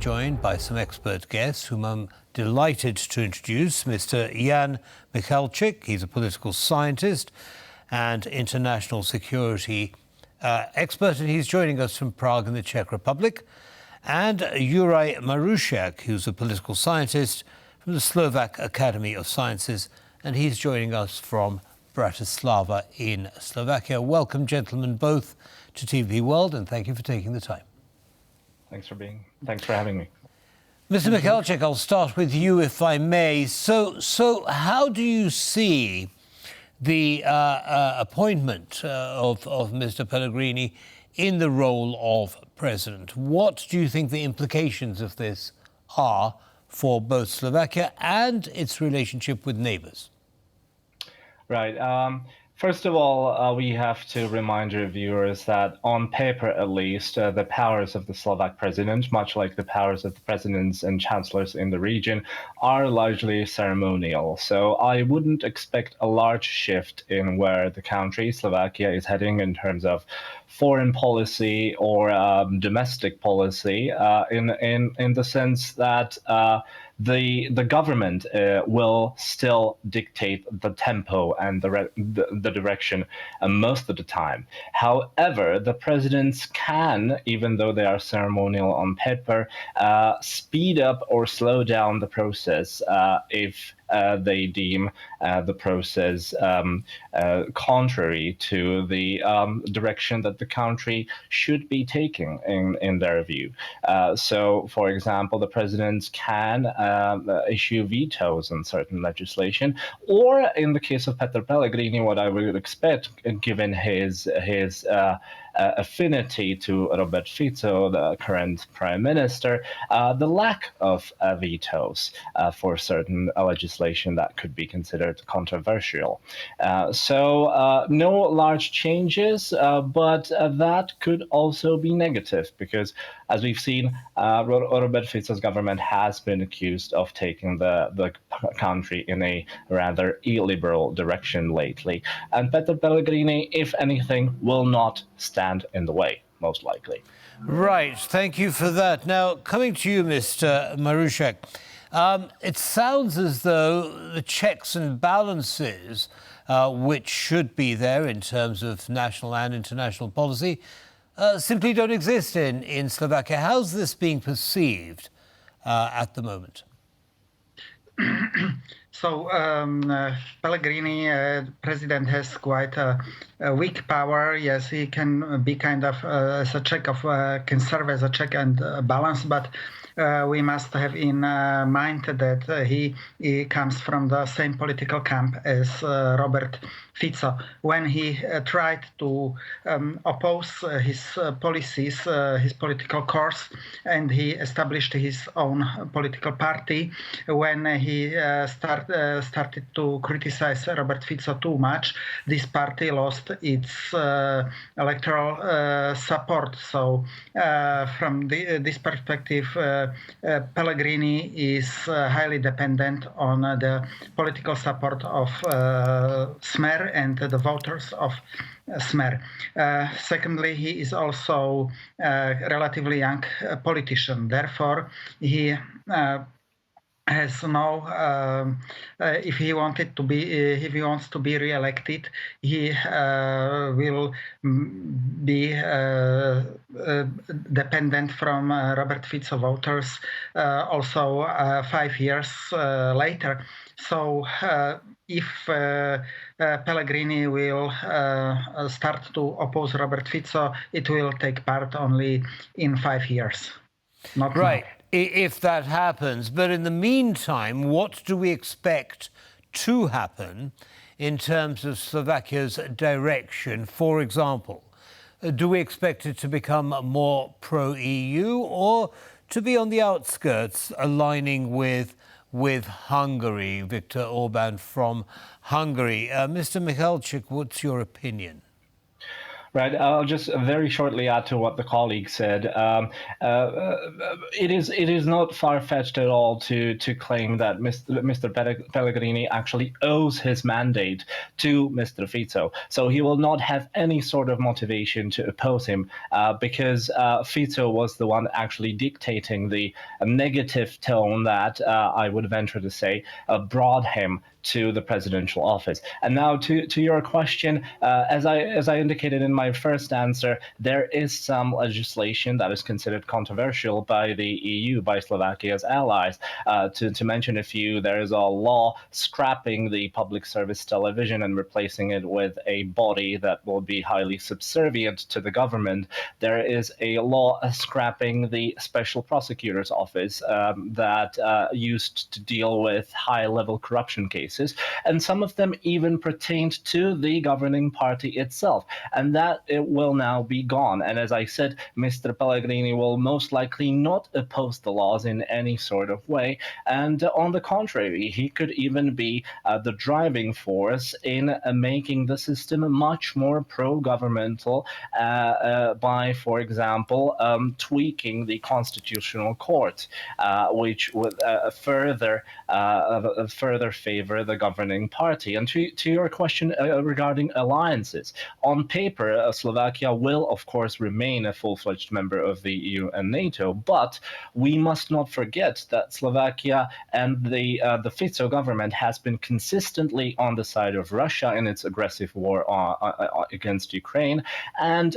joined by some expert guests whom I'm delighted to introduce. Mr. Ján Michalčák, he's a political scientist and international security expert, and he's joining us from Prague in the Czech Republic. And Juraj Marusiak, who's a political scientist from the Slovak Academy of Sciences, and he's joining us from Bratislava in Slovakia. Welcome, gentlemen, both to TVP World, and thank you for taking the time. Thanks for having me. Mr. Michalčák, I'll start with you, if I may. So how do you see the appointment of Mr. Pellegrini in the role of president? What do you think the implications of this are for both Slovakia and its relationship with neighbours? Right. First of all, we have to remind our viewers that on paper, at least, the powers of the Slovak president, much like the powers of the presidents and chancellors in the region, are largely ceremonial. So I wouldn't expect a large shift in where the country, Slovakia, is heading in terms of foreign policy or domestic policy, in the sense that the government will still dictate the tempo and the direction most of the time. However, the presidents can, even though they are ceremonial on paper, speed up or slow down the process if they deem the process contrary to the direction that the country should be taking in their view. So, for example, the presidents can issue vetoes on certain legislation, or in the case of Peter Pellegrini, what I would expect, given his affinity to Robert Fico, the current Prime Minister, the lack of vetoes for certain legislation that could be considered controversial. So no large changes, but that could also be negative because, as we've seen, Robert Fico's government has been accused of taking the country in a rather illiberal direction lately. And Peter Pellegrini, if anything, will not stand in the way, most likely. Right, thank you for that. Now, coming to you, Mr. Marusiak, it sounds as though the checks and balances which should be there in terms of national and international policy simply don't exist in Slovakia. How's this being perceived at the moment? So Pellegrini, president, has quite a weak power. Yes, he can be kind of can serve as a check and balance, but we must have in mind that he comes from the same political camp as Robert Fico. When he tried to oppose his policies, his political course, and he established his own political party, when he started to criticize Robert Fico too much, this party lost its electoral support. So from this perspective, Pellegrini is highly dependent on the political support of Smer and the voters of Smer. Secondly, he is also a relatively young politician. Therefore, he has no. If he wants to be re-elected, he will be dependent from Robert Fico voters also 5 years later. So if Pellegrini will start to oppose Robert Fico, it will take part only in 5 years. Not right. Now. If that happens. But in the meantime, what do we expect to happen in terms of Slovakia's direction? For example, do we expect it to become more pro-EU or to be on the outskirts, aligning with Hungary, Viktor Orban from Hungary? Mr. Michalčák, what's your opinion? Right. I'll just very shortly add to what the colleague said. It is not far-fetched at all to claim that Mr. Pellegrini actually owes his mandate to Mr. Fico. So he will not have any sort of motivation to oppose him because Fico was the one actually dictating the negative tone that I would venture to say brought him to the presidential office. And now to your question, as I indicated in my first answer, there is some legislation that is considered controversial by the EU, by Slovakia's allies. To mention a few, there is a law scrapping the public service television and replacing it with a body that will be highly subservient to the government. There is a law scrapping the special prosecutor's office that used to deal with high-level corruption cases. And some of them even pertained to the governing party itself. And that it will now be gone. And as I said, Mr. Pellegrini will most likely not oppose the laws in any sort of way. And on the contrary, he could even be the driving force in making the system much more pro-governmental by, for example, tweaking the constitutional court, which would further favor the governing party. And to your question regarding alliances, on paper, Slovakia will, of course, remain a full-fledged member of the EU and NATO, but we must not forget that Slovakia and the Fico government has been consistently on the side of Russia in its aggressive war against Ukraine, and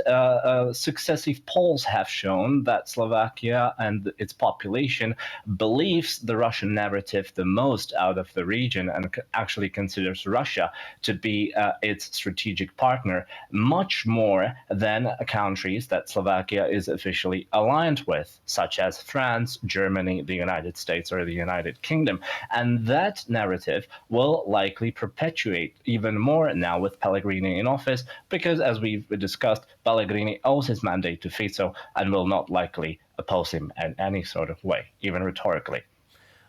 successive polls have shown that Slovakia and its population believes the Russian narrative the most out of the region and actually considers Russia to be its strategic partner much more than countries that Slovakia is officially aligned with, such as France, Germany, the United States, or the United Kingdom. And that narrative will likely perpetuate even more now with Pellegrini in office, because, as we've discussed, Pellegrini owes his mandate to Fico and will not likely oppose him in any sort of way, even rhetorically.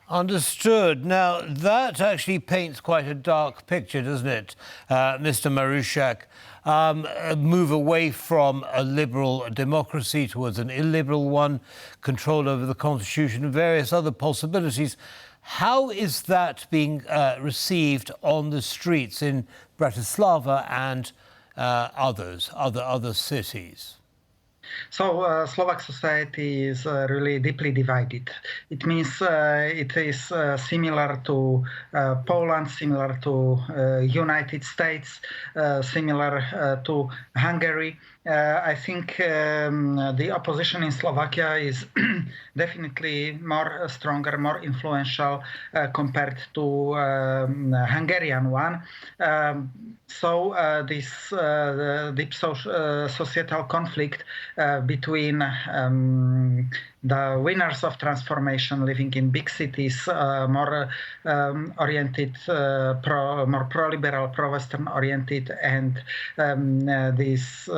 Understood. Now, that actually paints quite a dark picture, doesn't it, Mr. Marusiak? A move away from a liberal democracy towards an illiberal one, control over the constitution, various other possibilities. How is that being received on the streets in Bratislava and other cities? So Slovak society is really deeply divided. It means it is similar to Poland, similar to United States, similar to Hungary. I think the opposition in Slovakia is definitely more stronger, more influential compared to Hungarian one. So this deep societal conflict between the winners of transformation living in big cities, more oriented, more pro-liberal, pro-Western oriented, and these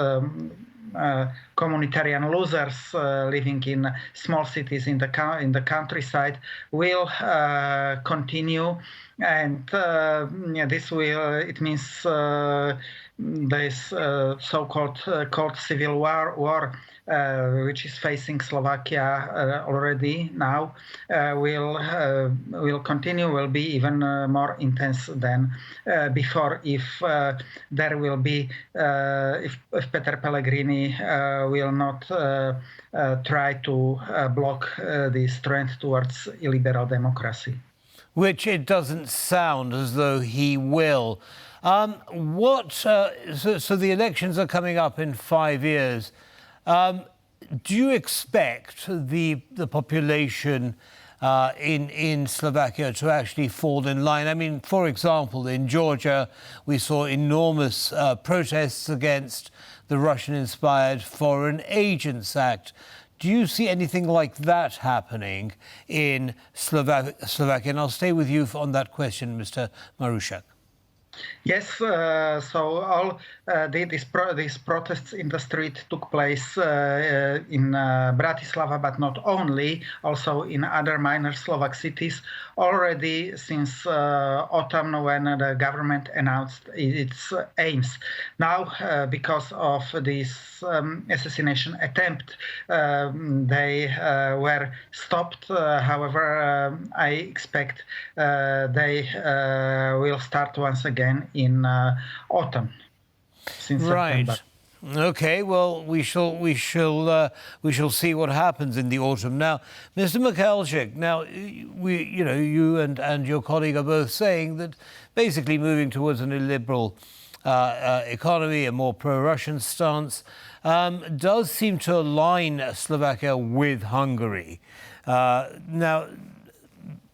communitarian losers living in small cities in the countryside will continue, and this will. It means this so-called cold civil war, which is facing Slovakia already now, will continue. Will be even more intense than before if there will be if Peter Pellegrini will not try to block this trend towards illiberal democracy. Which it doesn't sound as though he will. So the elections are coming up in 5 years. Do you expect the population in Slovakia to actually fall in line? I mean, for example, in Georgia, we saw enormous protests against the Russian-inspired Foreign Agents Act. Do you see anything like that happening in Slovakia? And I'll stay with you on that question, Mr. Marusiak. Yes, so all these protests in the street took place in Bratislava, but not only, also in other minor Slovak cities already since autumn when the government announced its aims. Now, because of this assassination attempt, they were stopped. However, I expect they will start once again in autumn. Since Right. September. Okay. Well, we shall see what happens in the autumn. Now, Mr. Michalčák. Now, you and your colleague are both saying that basically moving towards an illiberal economy, a more pro-Russian stance, does seem to align Slovakia with Hungary. Now,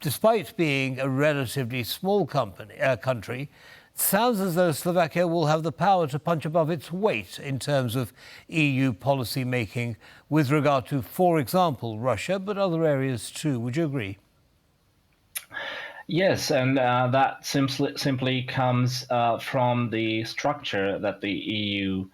despite being a relatively small country, it sounds as though Slovakia will have the power to punch above its weight in terms of EU policy making with regard to, for example, Russia, but other areas too. Would you agree? Yes, and that simply comes from the structure that the EU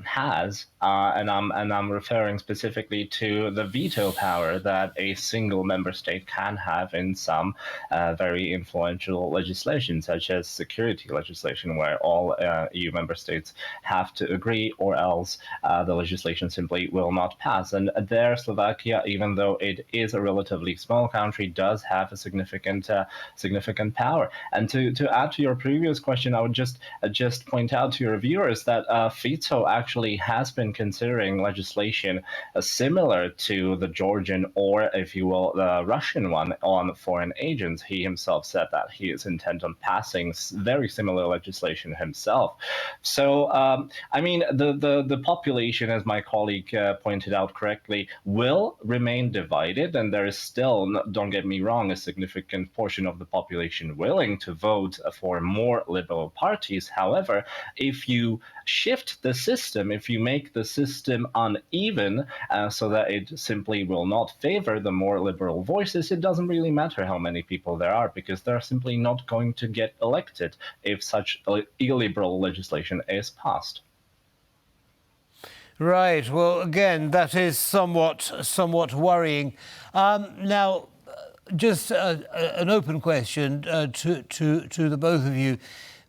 has, and I'm referring specifically to the veto power that a single member state can have in some very influential legislation, such as security legislation, where all EU member states have to agree, or else the legislation simply will not pass. And there, Slovakia, even though it is a relatively small country, does have a significant power. And to add to your previous question, I would just point out to your viewers that Fico actually has been considering legislation similar to the Georgian, or if you will, the Russian one on foreign agents. He himself said that he is intent on passing very similar legislation himself. So, I mean, the population, as my colleague pointed out correctly, will remain divided, and there is still, don't get me wrong, a significant portion of the population willing to vote for more liberal parties. However, if you shift the system, if you make the system uneven so that it simply will not favor the more liberal voices, it doesn't really matter how many people there are, because they're simply not going to get elected if such illiberal legislation is passed. Right. Well, again, that is somewhat worrying. Now, just an open question to the both of you.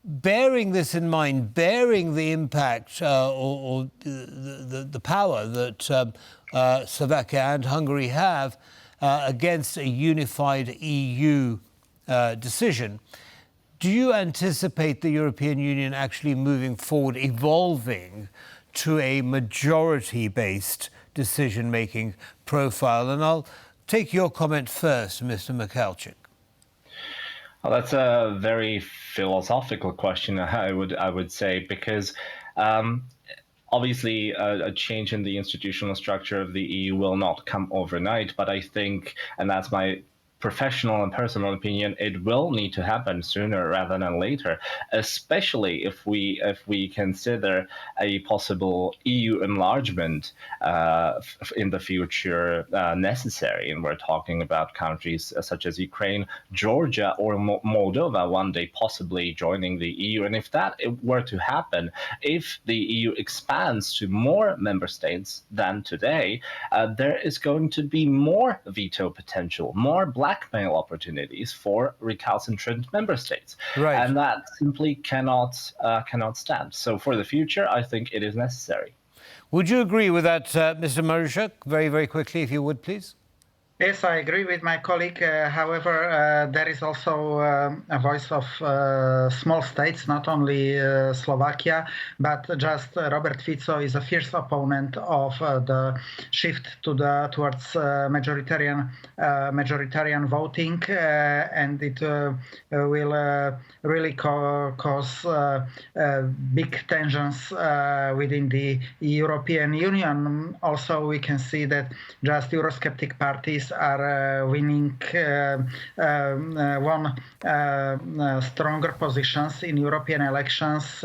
Bearing this in mind, bearing the impact or the power that Slovakia and Hungary have against a unified EU decision, do you anticipate the European Union actually moving forward, evolving to a majority-based decision-making profile? And I'll take your comment first, Mr. Michalčák. Well, that's a very philosophical question, I would say, because obviously a change in the institutional structure of the EU will not come overnight, but I think, and that's my professional and personal opinion, it will need to happen sooner rather than later, especially if we consider a possible EU enlargement in the future necessary. And we're talking about countries such as Ukraine, Georgia, or Moldova one day possibly joining the EU. And if that were to happen, if the EU expands to more member states than today, there is going to be more veto potential, more blackmail opportunities for recalcitrant member states. Right. And that simply cannot stand. So for the future, I think it is necessary. Would you agree with that, Mr. Marusiak? Very, very quickly, if you would, please. Yes, I agree with my colleague. However, there is also a voice of small states, not only Slovakia, but just Robert Fico is a fierce opponent of the shift towards majoritarian voting, and it will really cause big tensions within the European Union. Also, we can see that just Eurosceptic parties are winning stronger positions in European elections,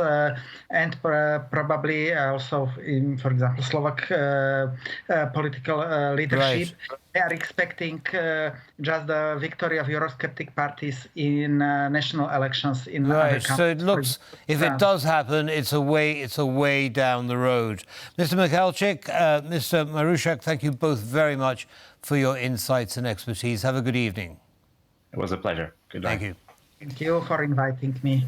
and probably also in, for example, Slovak political leadership. Right. they are expecting just the victory of Eurosceptic parties in national elections in other Right. countries. So it looks, if it does happen, it's a way down the road. Mr. Michalčák, Mr. Marusiak, thank you both very much for your insights and expertise. Have a good evening. It was a pleasure. Good night. Thank you. Thank you for inviting me.